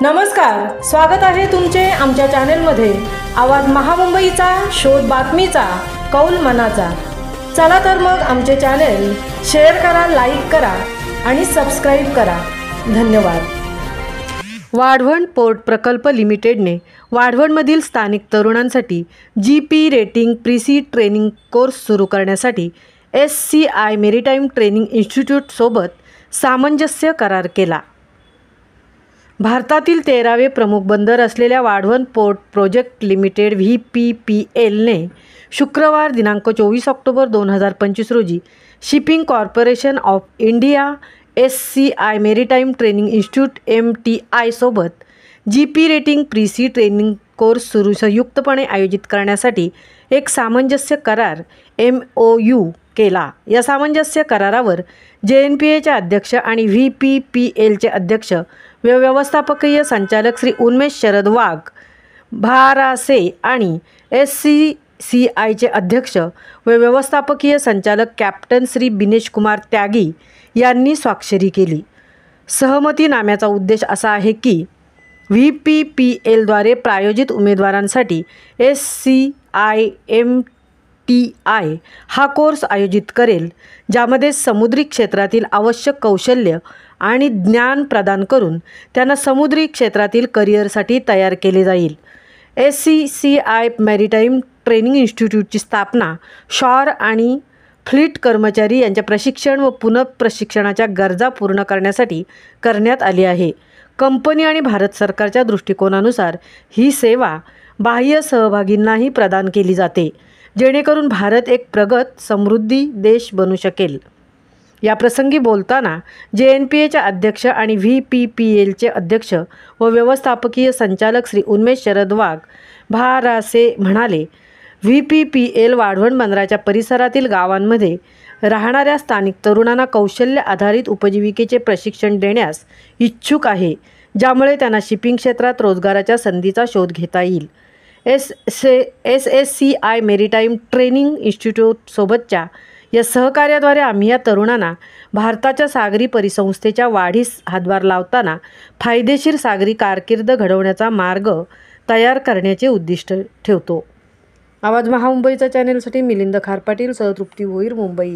नमस्कार, स्वागत आहे तुमचे आमच्या चॅनलमध्ये। आवाज महामुंबईचा, शोध बातमीचा, कौल मनाचा। चला तर मग आमचे चॅनल शेअर करा, लाईक करा आणि सबस्क्राइब करा। धन्यवाद। वाढवण पोर्ट प्रकल्प लिमिटेडने वाढवणमधील स्थानिक तरुणांसाठी GP रेटिंग प्रीसी ट्रेनिंग कोर्स सुरू करण्यासाठी SCI मेरीटाईम ट्रेनिंग इन्स्टिट्यूट सोबत सामंजस्य करार केला। भारतातील 13वे प्रमुख बंदर असलेल्या वाढवण पोर्ट प्रोजेक्ट लिमिटेड VPPLने शुक्रवार दिनांक 24 ऑक्टोबर 2025 रोजी shipping corporation of India SCI maritime training institute MTI सोबत GP रेटिंग प्रीसी ट्रेनिंग कोर्स संयुक्तपणे आयोजित करण्यासाठी एक सामंजस्य करार MOU केला। या सामंजस्य करारावर JNPAचे अध्यक्ष आणि VPPLचे अध्यक्ष व व्यवस्थापकीय संचालक श्री उन्मेष शरद वाघ भारासे आणि SCCIचे अध्यक्ष व व्यवस्थापकीय संचालक कॅप्टन श्री बिनेश कुमार त्यागी यांनी स्वाक्षरी केली। सहमतीनाम्याचा उद्देश असा आहे की VPPLद्वारे प्रायोजित उमेदवारांसाठी SCI MTI हा कोर्स आयोजित करेल, ज्यामध्ये समुद्री क्षेत्रातील आवश्यक कौशल्य आणि ज्ञान प्रदान करून त्यांना समुद्री क्षेत्रातील करिअरसाठी तयार केले जाईल। SCCI मेरीटाईम ट्रेनिंग इन्स्टिट्यूटची स्थापना शॉर आणि फ्लीट कर्मचारी यांच्या प्रशिक्षण व पुनःप्रशिक्षणाच्या गरजा पूर्ण करण्यासाठी करण्यात आली आहे। कंपनी आणि भारत सरकारच्या दृष्टिकोनानुसार ही सेवा बाह्य सहभागींनाही प्रदान केली जाते, जेणेकरून भारत एक प्रगत समृद्धी देश बनू शकेल। या प्रसंगी बोलताना JNPAचे अध्यक्ष आणि VPPLचे अध्यक्ष व व्यवस्थापकीय संचालक श्री उन्मेष शरद वाघ भारासे म्हणाले, VPPL वाढवण बंदराच्या परिसरातील गावांमध्ये राहणाऱ्या स्थानिक तरुणांना कौशल्य आधारित उपजीविकेचे प्रशिक्षण देण्यास इच्छुक आहे, ज्यामुळे त्यांना शिपिंग क्षेत्रात रोजगाराच्या संधीचा शोध घेता येईल। SCI मेरीटाईम ट्रेनिंग इन्स्टिट्यूट सोबतच्या या सहकार्याद्वारे आम्ही या तरुणांना भारताच्या सागरी परिसंस्थेच्या वाढीस हातभार लावताना फायदेशीर सागरी कारकीर्द घडवण्याचा मार्ग तयार करण्याचे उद्दिष्ट ठेवतो। आवाज महामुंबईचा चॅनेलसाठी मिलिंद खारपाटील, तृप्ती भोईर, मुंबई।